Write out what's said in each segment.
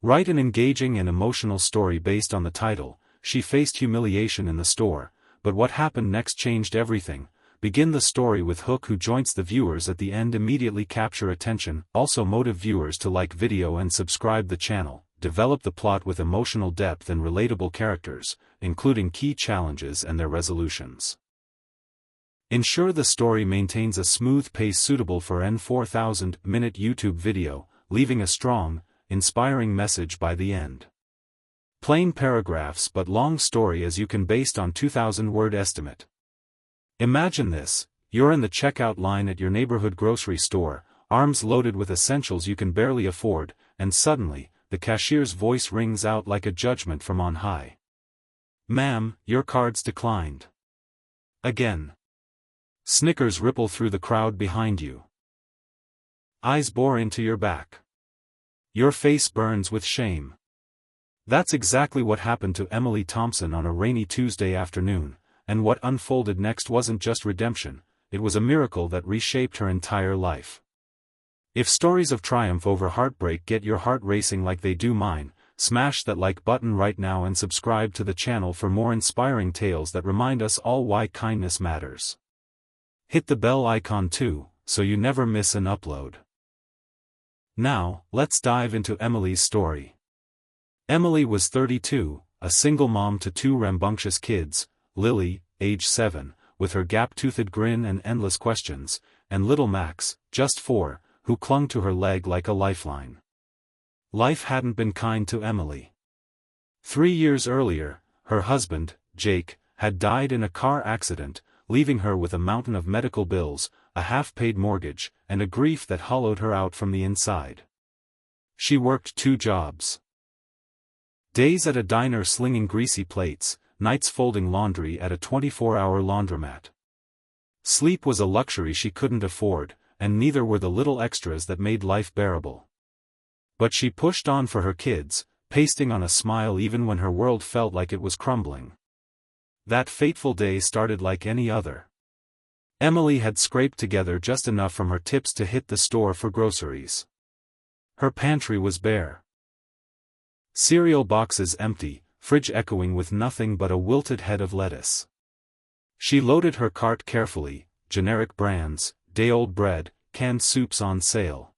Write an engaging and emotional story based on the title. She faced humiliation in the store, but what happened next changed everything. Begin the story with hook who joins the viewers at the end. Immediately capture attention, also motive viewers to like video and subscribe the channel. Develop the plot with emotional depth and relatable characters, including key challenges and their resolutions. Ensure the story maintains a smooth pace suitable for an 4,000-minute YouTube video, leaving a strong, inspiring message by the end. Plain paragraphs but long story as you can based on 2,000-word estimate. Imagine this: you're in the checkout line at your neighborhood grocery store, arms loaded with essentials you can barely afford, and suddenly, the cashier's voice rings out like a judgment from on high. "Ma'am, your card's declined." Again. Snickers ripple through the crowd behind you. Eyes bore into your back. Your face burns with shame. That's exactly what happened to Emily Thompson on a rainy Tuesday afternoon, and what unfolded next wasn't just redemption, it was a miracle that reshaped her entire life. If stories of triumph over heartbreak get your heart racing like they do mine, smash that like button right now and subscribe to the channel for more inspiring tales that remind us all why kindness matters. Hit the bell icon too, so you never miss an upload. Now, let's dive into Emily's story. Emily was 32, a single mom to two rambunctious kids, Lily, age 7, with her gap-toothed grin and endless questions, and little Max, just 4, who clung to her leg like a lifeline. Life hadn't been kind to Emily. 3 years earlier, her husband, Jake, had died in a car accident, leaving her with a mountain of medical bills, a half-paid mortgage, and a grief that hollowed her out from the inside. She worked 2 jobs. Days at a diner slinging greasy plates, nights folding laundry at a 24-hour laundromat. Sleep was a luxury she couldn't afford, and neither were the little extras that made life bearable. But she pushed on for her kids, pasting on a smile even when her world felt like it was crumbling. That fateful day started like any other. Emily had scraped together just enough from her tips to hit the store for groceries. Her pantry was bare. Cereal boxes empty, fridge echoing with nothing but a wilted head of lettuce. She loaded her cart carefully, generic brands, day-old bread, canned soups on sale.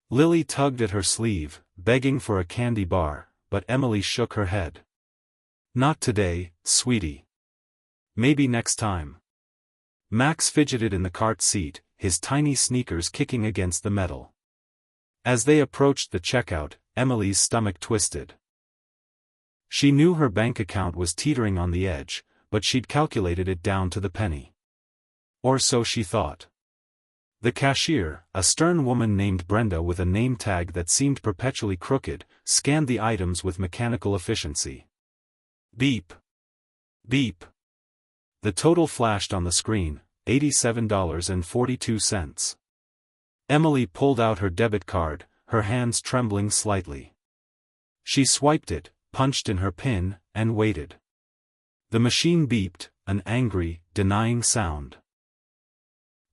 Lily tugged at her sleeve, begging for a candy bar, but Emily shook her head. "Not today, sweetie. Maybe next time." Max fidgeted in the cart seat, his tiny sneakers kicking against the metal. As they approached the checkout, Emily's stomach twisted. She knew her bank account was teetering on the edge, but she'd calculated it down to the penny. Or so she thought. The cashier, a stern woman named Brenda with a name tag that seemed perpetually crooked, scanned the items with mechanical efficiency. Beep. Beep. The total flashed on the screen, $87.42. Emily pulled out her debit card, her hands trembling slightly. She swiped it, punched in her PIN, and waited. The machine beeped, an angry, denying sound.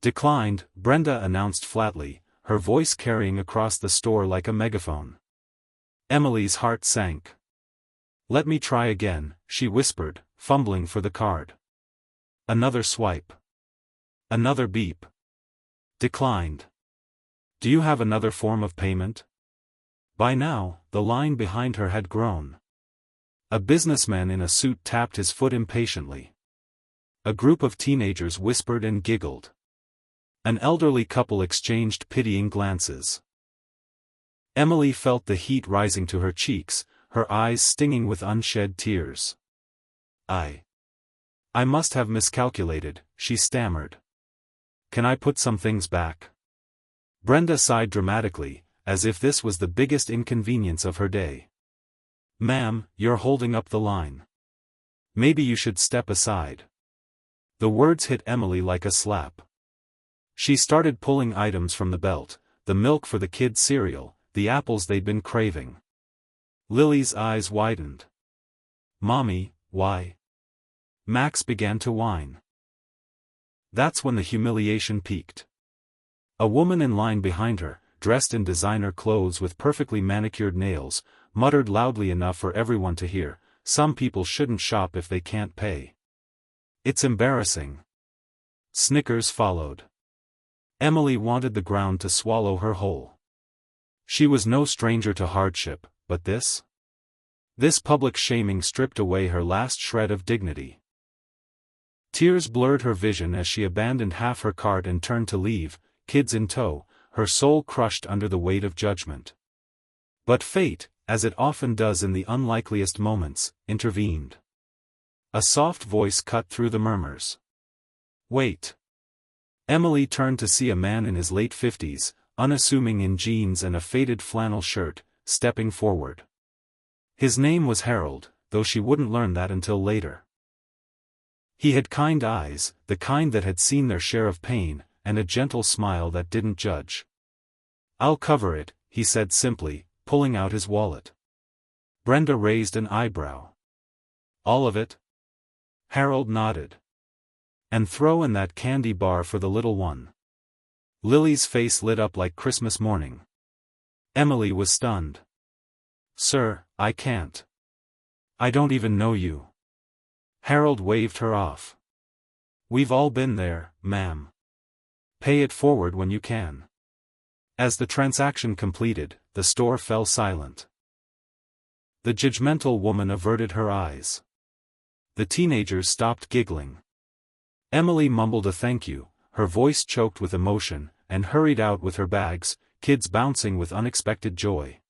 "Declined," Brenda announced flatly, her voice carrying across the store like a megaphone. Emily's heart sank. "Let me try again," she whispered, fumbling for the card. Another swipe. Another beep. "Declined. Do you have another form of payment?" By now, the line behind her had grown. A businessman in a suit tapped his foot impatiently. A group of teenagers whispered and giggled. An elderly couple exchanged pitying glances. Emily felt the heat rising to her cheeks, her eyes stinging with unshed tears. I must have miscalculated," she stammered. "Can I put some things back?" Brenda sighed dramatically, as if this was the biggest inconvenience of her day. "Ma'am, you're holding up the line. Maybe you should step aside." The words hit Emily like a slap. She started pulling items from the belt, the milk for the kids' cereal, the apples they'd been craving. Lily's eyes widened. "Mommy, why?" Max began to whine. That's when the humiliation peaked. A woman in line behind her, dressed in designer clothes with perfectly manicured nails, muttered loudly enough for everyone to hear, "Some people shouldn't shop if they can't pay. It's embarrassing." Snickers followed. Emily wanted the ground to swallow her whole. She was no stranger to hardship, but this public shaming stripped away her last shred of dignity. Tears blurred her vision as she abandoned half her cart and turned to leave, kids in tow, her soul crushed under the weight of judgment. But fate, as it often does in the unlikeliest moments, intervened. A soft voice cut through the murmurs. "Wait." Emily turned to see a man in his late 50s, unassuming in jeans and a faded flannel shirt, stepping forward. His name was Harold, though she wouldn't learn that until later. He had kind eyes, the kind that had seen their share of pain, and a gentle smile that didn't judge. "I'll cover it," he said simply, pulling out his wallet. Brenda raised an eyebrow. "All of it?" Harold nodded. "And throw in that candy bar for the little one." Lily's face lit up like Christmas morning. Emily was stunned. "Sir, I can't. I don't even know you." Harold waved her off. "We've all been there, ma'am. Pay it forward when you can." As the transaction completed, the store fell silent. The judgmental woman averted her eyes. The teenagers stopped giggling. Emily mumbled a thank you, her voice choked with emotion, and hurried out with her bags, kids bouncing with unexpected joy.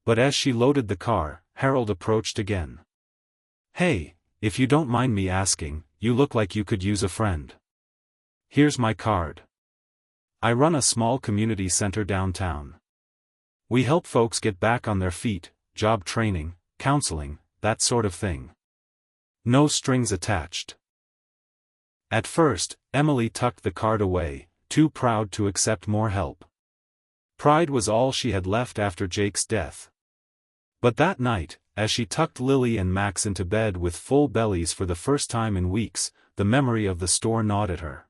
But as she loaded the car, Harold approached again. "Hey, if you don't mind me asking, you look like you could use a friend. Here's my card. I run a small community center downtown. We help folks get back on their feet, job training, counseling, that sort of thing. No strings attached." At first, Emily tucked the card away, too proud to accept more help. Pride was all she had left after Jake's death. But that night, as she tucked Lily and Max into bed with full bellies for the first time in weeks, the memory of the store gnawed at her.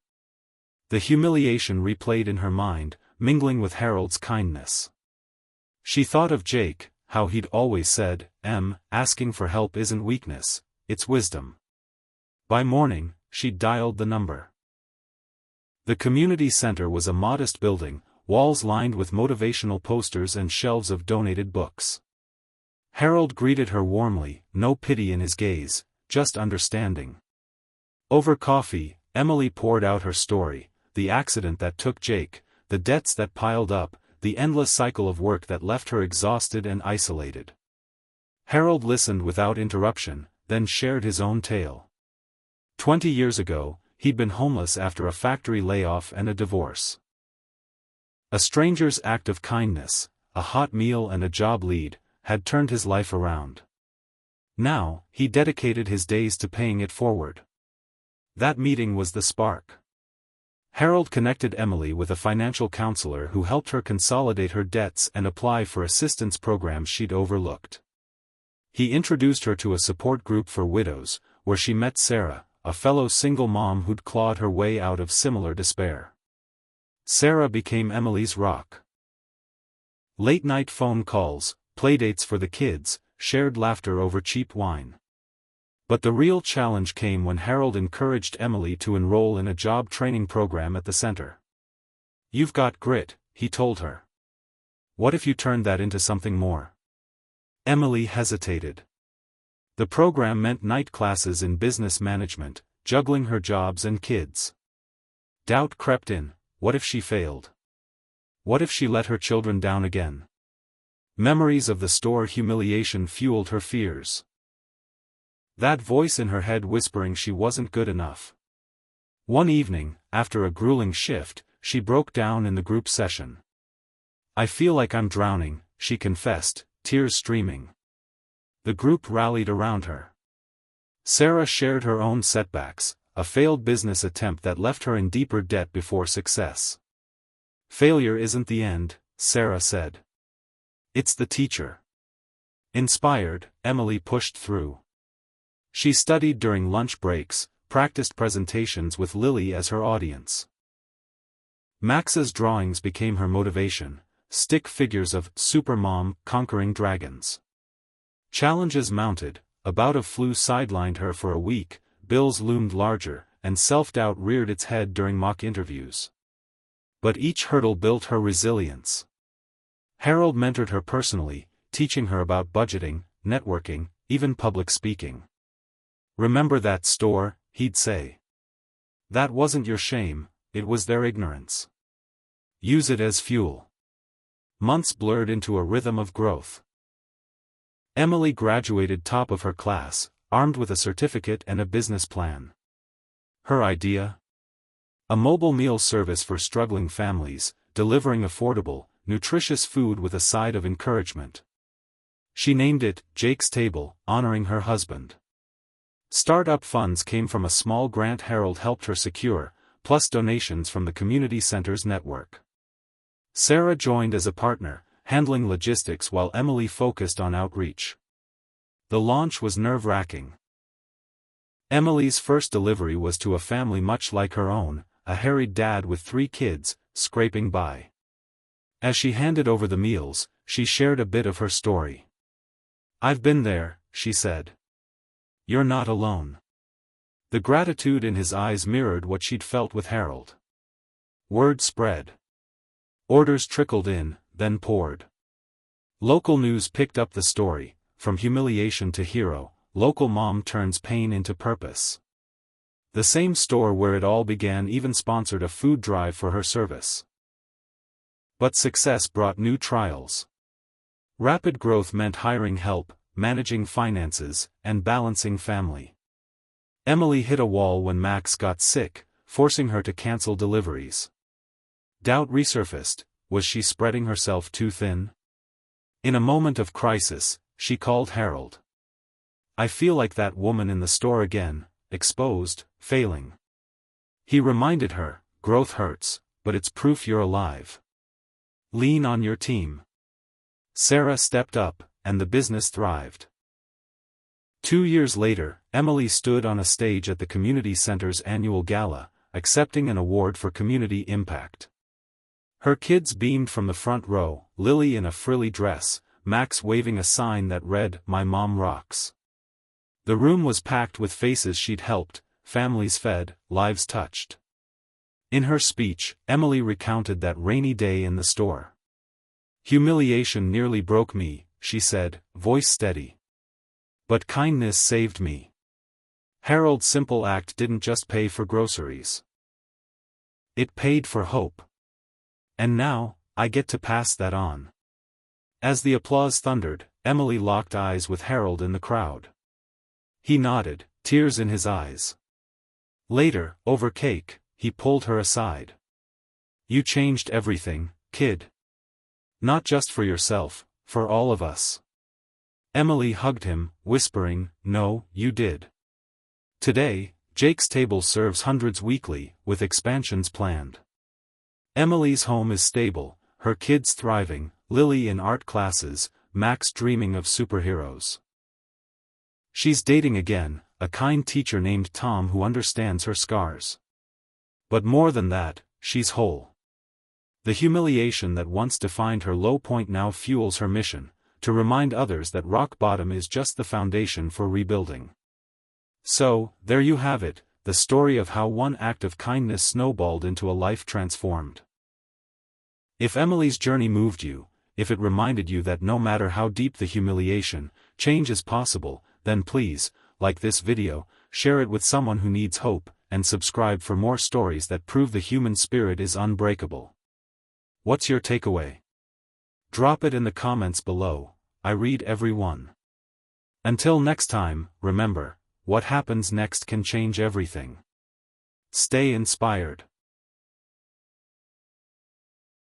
The humiliation replayed in her mind, mingling with Harold's kindness. She thought of Jake, how he'd always said, "Asking for help isn't weakness, it's wisdom." By morning, she'd dialed the number. The community center was a modest building, walls lined with motivational posters and shelves of donated books. Harold greeted her warmly, no pity in his gaze, just understanding. Over coffee, Emily poured out her story, the accident that took Jake, the debts that piled up, the endless cycle of work that left her exhausted and isolated. Harold listened without interruption, then shared his own tale. 20 years ago, he'd been homeless after a factory layoff and a divorce. A stranger's act of kindness, a hot meal and a job lead, had turned his life around. Now, he dedicated his days to paying it forward. That meeting was the spark. Harold connected Emily with a financial counselor who helped her consolidate her debts and apply for assistance programs she'd overlooked. He introduced her to a support group for widows, where she met Sarah, a fellow single mom who'd clawed her way out of similar despair. Sarah became Emily's rock. Late-night phone calls, playdates for the kids, shared laughter over cheap wine. But the real challenge came when Harold encouraged Emily to enroll in a job training program at the center. "You've got grit," he told her. "What if you turned that into something more?" Emily hesitated. The program meant night classes in business management, juggling her jobs and kids. Doubt crept in. What if she failed? What if she let her children down again? Memories of the store humiliation fueled her fears. That voice in her head whispering she wasn't good enough. One evening, after a grueling shift, she broke down in the group session. "I feel like I'm drowning," she confessed, tears streaming. The group rallied around her. Sarah shared her own setbacks, a failed business attempt that left her in deeper debt before success. "Failure isn't the end," Sarah said. "It's the teacher." Inspired, Emily pushed through. She studied during lunch breaks, practiced presentations with Lily as her audience. Max's drawings became her motivation, stick figures of Supermom conquering dragons. Challenges mounted, a bout of flu sidelined her for a week, bills loomed larger, and self-doubt reared its head during mock interviews. But each hurdle built her resilience. Harold mentored her personally, teaching her about budgeting, networking, even public speaking. "Remember that store," he'd say. "That wasn't your shame, it was their ignorance. Use it as fuel." Months blurred into a rhythm of growth. Emily graduated top of her class, armed with a certificate and a business plan. Her idea? A mobile meal service for struggling families, delivering affordable, nutritious food with a side of encouragement. She named it Jake's Table, honoring her husband. Startup funds came from a small grant Harold helped her secure, plus donations from the community center's network. Sarah joined as a partner, handling logistics while Emily focused on outreach. The launch was nerve-wracking. Emily's first delivery was to a family much like her own, a harried dad with 3 kids, scraping by. As she handed over the meals, she shared a bit of her story. "I've been there," she said. "You're not alone." The gratitude in his eyes mirrored what she'd felt with Harold. Word spread. Orders trickled in, then poured. Local news picked up the story, from humiliation to hero, local mom turns pain into purpose. The same store where it all began even sponsored a food drive for her service. But success brought new trials. Rapid growth meant hiring help, managing finances, and balancing family. Emily hit a wall when Max got sick, forcing her to cancel deliveries. Doubt resurfaced. Was she spreading herself too thin? In a moment of crisis, she called Harold. "I feel like that woman in the store again, exposed, failing." He reminded her, "Growth hurts, but it's proof you're alive. Lean on your team." Sarah stepped up, and the business thrived. 2 years later, Emily stood on a stage at the community center's annual gala, accepting an award for community impact. Her kids beamed from the front row, Lily in a frilly dress, Max waving a sign that read, "My mom rocks." The room was packed with faces she'd helped, families fed, lives touched. In her speech, Emily recounted that rainy day in the store. "Humiliation nearly broke me," she said, voice steady. "But kindness saved me." Harold's simple act didn't just pay for groceries. It paid for hope. And now, I get to pass that on. As the applause thundered, Emily locked eyes with Harold in the crowd. He nodded, tears in his eyes. Later, over cake, he pulled her aside. "You changed everything, kid. Not just for yourself, for all of us." Emily hugged him, whispering, "No, you did." Today, Jake's Table serves hundreds weekly, with expansions planned. Emily's home is stable, her kids thriving, Lily in art classes, Max dreaming of superheroes. She's dating again, a kind teacher named Tom who understands her scars. But more than that, she's whole. The humiliation that once defined her low point now fuels her mission, to remind others that rock bottom is just the foundation for rebuilding. So, there you have it, the story of how one act of kindness snowballed into a life transformed. If Emily's journey moved you, if it reminded you that no matter how deep the humiliation, change is possible, then please, like this video, share it with someone who needs hope, and subscribe for more stories that prove the human spirit is unbreakable. What's your takeaway? Drop it in the comments below, I read every one. Until next time, remember, what happens next can change everything. Stay inspired.